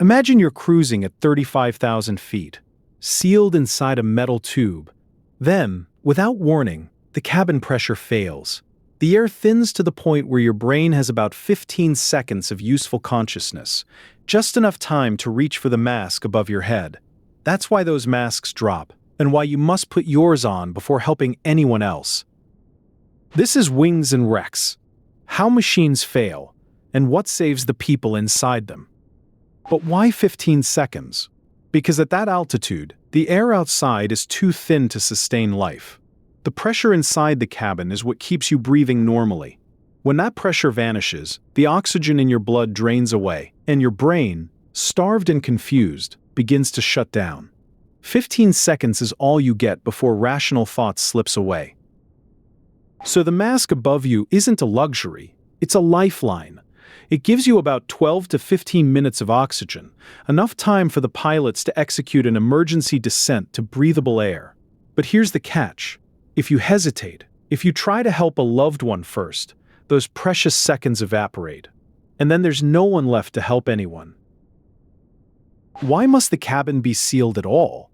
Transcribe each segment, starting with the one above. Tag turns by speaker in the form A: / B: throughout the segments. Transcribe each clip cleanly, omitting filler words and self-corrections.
A: Imagine you're cruising at 35,000 feet, sealed inside a metal tube. Then, without warning, the cabin pressure fails. The air thins to the point where your brain has about 15 seconds of useful consciousness, just enough time to reach for the mask above your head. That's why those masks drop, and why you must put yours on before helping anyone else. This is Wings and Wrecks: how machines fail, and what saves the people inside them. But why 15 seconds? Because at that altitude, the air outside is too thin to sustain life. The pressure inside the cabin is what keeps you breathing normally. When that pressure vanishes, the oxygen in your blood drains away, and your brain, starved and confused, begins to shut down. 15 seconds is all you get before rational thought slips away. So the mask above you isn't a luxury, it's a lifeline. It gives you about 12 to 15 minutes of oxygen, enough time for the pilots to execute an emergency descent to breathable air. But here's the catch. If you hesitate, if you try to help a loved one first, those precious seconds evaporate. And then there's no one left to help anyone. Why must the cabin be sealed at all?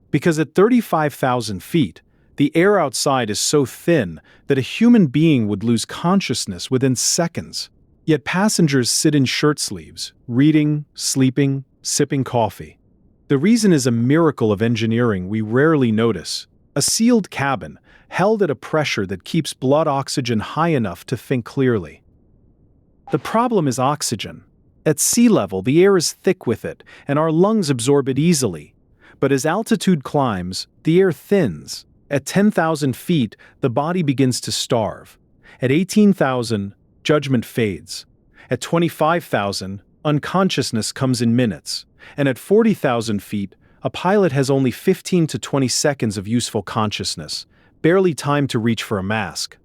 A: Because at 35,000 feet, the air outside is so thin that a human being would lose consciousness within seconds. Yet passengers sit in shirt sleeves, reading, sleeping, sipping coffee. The reason is a miracle of engineering we rarely notice: a sealed cabin, held at a pressure that keeps blood oxygen high enough to think clearly. The problem is oxygen. At sea level, the air is thick with it, and our lungs absorb it easily. But as altitude climbs, the air thins. At 10,000 feet, the body begins to starve. At 18,000, judgment fades. At 25,000, unconsciousness comes in minutes. And at 40,000 feet, a pilot has only 15 to 20 seconds of useful consciousness, barely time to reach for a mask.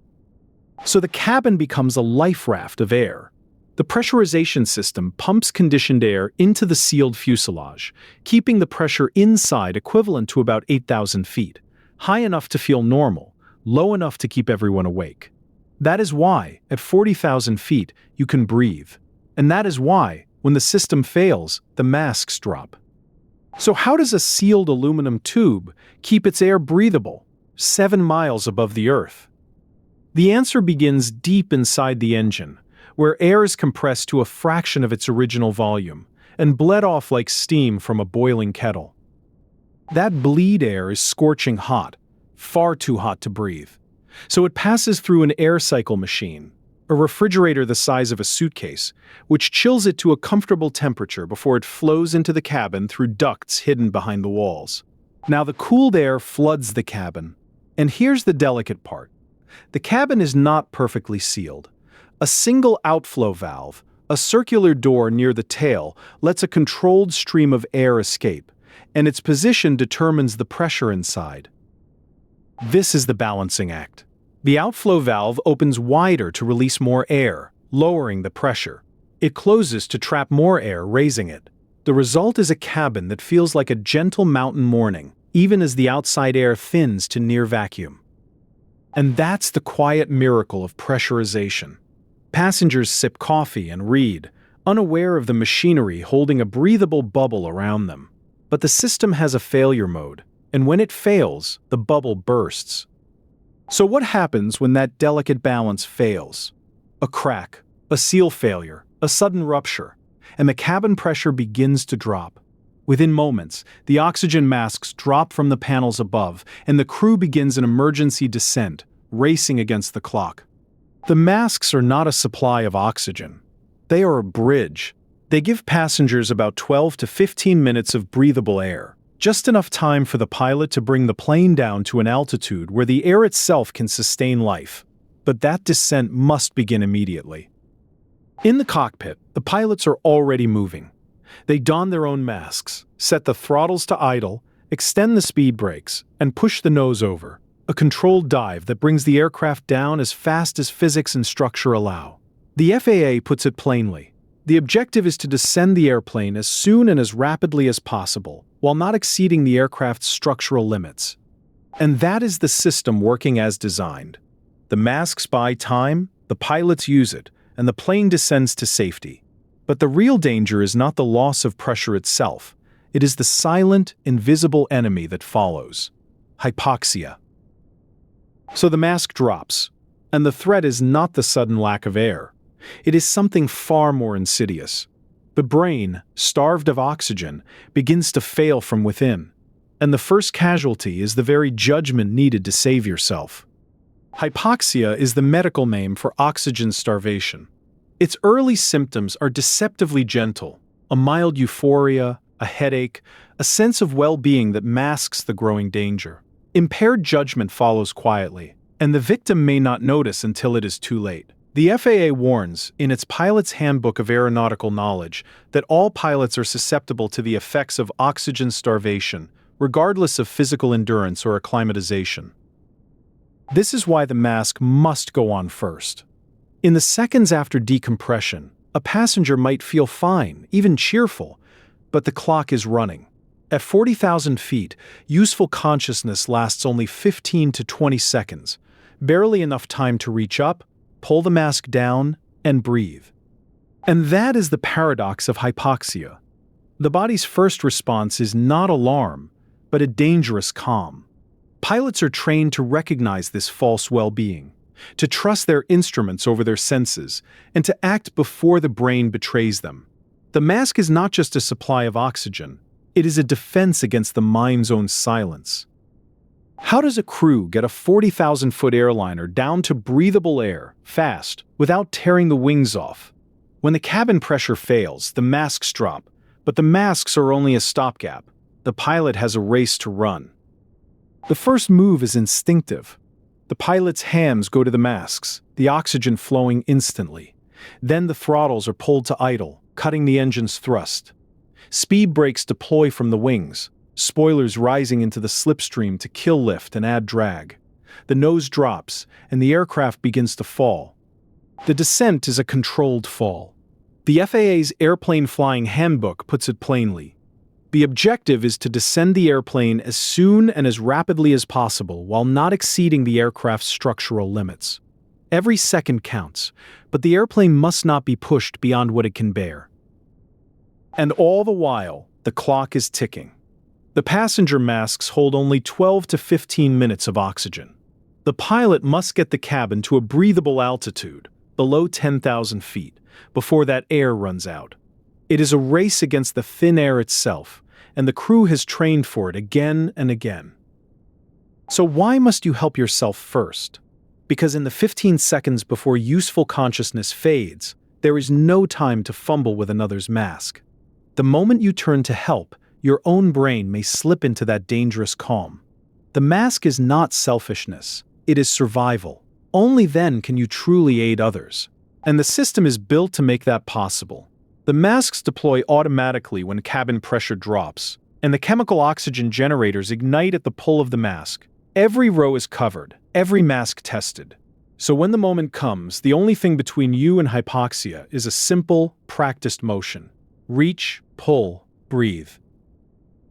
A: So the cabin becomes a life raft of air. The pressurization system pumps conditioned air into the sealed fuselage, keeping the pressure inside equivalent to about 8,000 feet, high enough to feel normal, low enough to keep everyone awake. That is why, at 40,000 feet, you can breathe. And that is why, when the system fails, the masks drop. So how does a sealed aluminum tube keep its air breathable, 7 miles above the Earth? The answer begins deep inside the engine, where air is compressed to a fraction of its original volume and bled off like steam from a boiling kettle. That bleed air is scorching hot, far too hot to breathe. So it passes through an air cycle machine, a refrigerator the size of a suitcase, which chills it to a comfortable temperature before it flows into the cabin through ducts hidden behind the walls. Now the cooled air floods the cabin. And here's the delicate part. The cabin is not perfectly sealed. A single outflow valve, a circular door near the tail, lets a controlled stream of air escape, and its position determines the pressure inside. This is the balancing act. The outflow valve opens wider to release more air, lowering the pressure. It closes to trap more air, raising it. The result is a cabin that feels like a gentle mountain morning, even as the outside air thins to near vacuum. And that's the quiet miracle of pressurization. Passengers sip coffee and read, unaware of the machinery holding a breathable bubble around them. But the system has a failure mode, and when it fails, the bubble bursts. So what happens when that delicate balance fails? A crack, a seal failure, a sudden rupture, and the cabin pressure begins to drop. Within moments, the oxygen masks drop from the panels above, and the crew begins an emergency descent, racing against the clock. The masks are not a supply of oxygen. They are a bridge. They give passengers about 12 to 15 minutes of breathable air, just enough time for the pilot to bring the plane down to an altitude where the air itself can sustain life. But that descent must begin immediately. In the cockpit, the pilots are already moving. They don their own masks, set the throttles to idle, extend the speed brakes, and push the nose over, a controlled dive that brings the aircraft down as fast as physics and structure allow. The FAA puts it plainly. The objective is to descend the airplane as soon and as rapidly as possible, while not exceeding the aircraft's structural limits. And that is the system working as designed. The masks buy time, the pilots use it, and the plane descends to safety. But the real danger is not the loss of pressure itself. It is the silent, invisible enemy that follows: hypoxia. So the mask drops, and the threat is not the sudden lack of air. It is something far more insidious. The brain, starved of oxygen, begins to fail from within, and the first casualty is the very judgment needed to save yourself. Hypoxia is the medical name for oxygen starvation. Its early symptoms are deceptively gentle: a mild euphoria, a headache, a sense of well-being that masks the growing danger. Impaired judgment follows quietly, and the victim may not notice until it is too late. The FAA warns, in its Pilot's Handbook of Aeronautical Knowledge, that all pilots are susceptible to the effects of oxygen starvation, regardless of physical endurance or acclimatization. This is why the mask must go on first. In the seconds after decompression, a passenger might feel fine, even cheerful, but the clock is running. At 40,000 feet, useful consciousness lasts only 15 to 20 seconds, barely enough time to reach up, pull the mask down, and breathe. And that is the paradox of hypoxia. The body's first response is not alarm, but a dangerous calm. Pilots are trained to recognize this false well-being, to trust their instruments over their senses, and to act before the brain betrays them. The mask is not just a supply of oxygen, it is a defense against the mind's own silence. How does a crew get a 40,000-foot airliner down to breathable air, fast, without tearing the wings off? When the cabin pressure fails, the masks drop, but the masks are only a stopgap. The pilot has a race to run. The first move is instinctive. The pilot's hands go to the masks, the oxygen flowing instantly. Then the throttles are pulled to idle, cutting the engine's thrust. Speed brakes deploy from the wings, spoilers rising into the slipstream to kill lift and add drag. The nose drops, and the aircraft begins to fall. The descent is a controlled fall. The FAA's Airplane Flying Handbook puts it plainly. The objective is to descend the airplane as soon and as rapidly as possible while not exceeding the aircraft's structural limits. Every second counts, but the airplane must not be pushed beyond what it can bear. And all the while, the clock is ticking. The passenger masks hold only 12 to 15 minutes of oxygen. The pilot must get the cabin to a breathable altitude, below 10,000 feet, before that air runs out. It is a race against the thin air itself, and the crew has trained for it again and again. So why must you help yourself first? Because in the 15 seconds before useful consciousness fades, there is no time to fumble with another's mask. The moment you turn to help, your own brain may slip into that dangerous calm. The mask is not selfishness, it is survival. Only then can you truly aid others. And the system is built to make that possible. The masks deploy automatically when cabin pressure drops, and the chemical oxygen generators ignite at the pull of the mask. Every row is covered, every mask tested. So when the moment comes, the only thing between you and hypoxia is a simple, practiced motion. Reach, pull, breathe.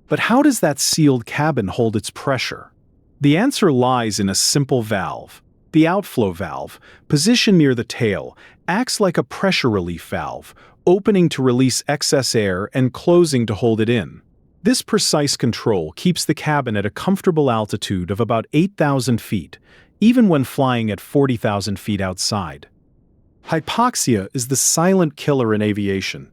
A: But how does that sealed cabin hold its pressure? The answer lies in a simple valve. The outflow valve, positioned near the tail, acts like a pressure relief valve, opening to release excess air and closing to hold it in. This precise control keeps the cabin at a comfortable altitude of about 8,000 feet, even when flying at 40,000 feet outside. Hypoxia is the silent killer in aviation.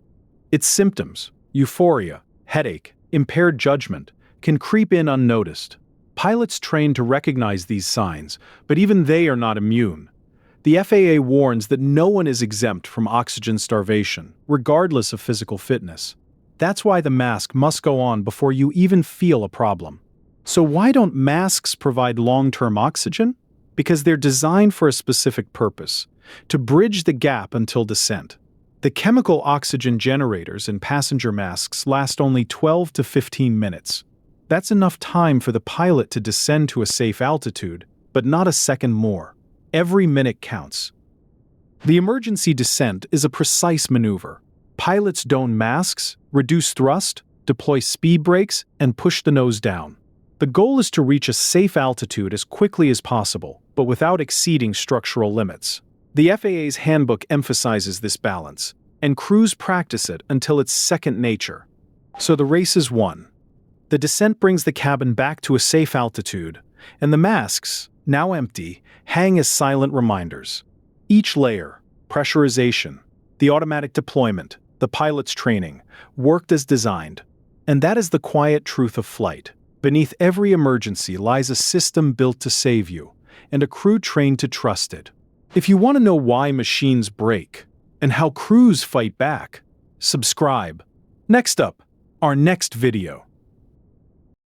A: Its symptoms, euphoria, headache, impaired judgment, can creep in unnoticed. Pilots train to recognize these signs, but even they are not immune. The FAA warns that no one is exempt from oxygen starvation, regardless of physical fitness. That's why the mask must go on before you even feel a problem. So why don't masks provide long-term oxygen? Because they're designed for a specific purpose, to bridge the gap until descent. The chemical oxygen generators in passenger masks last only 12 to 15 minutes. That's enough time for the pilot to descend to a safe altitude, but not a second more. Every minute counts. The emergency descent is a precise maneuver. Pilots don masks, reduce thrust, deploy speed brakes, and push the nose down. The goal is to reach a safe altitude as quickly as possible, but without exceeding structural limits. The FAA's handbook emphasizes this balance. and crews practice it until it's second nature. So the race is won. The descent brings the cabin back to a safe altitude, and the masks, now empty, hang as silent reminders. Each layer, pressurization, the automatic deployment, the pilot's training, worked as designed. And that is the quiet truth of flight. Beneath every emergency lies a system built to save you, and a crew trained to trust it. If you want to know why machines break, and how crews fight back, subscribe. Next up, our next video.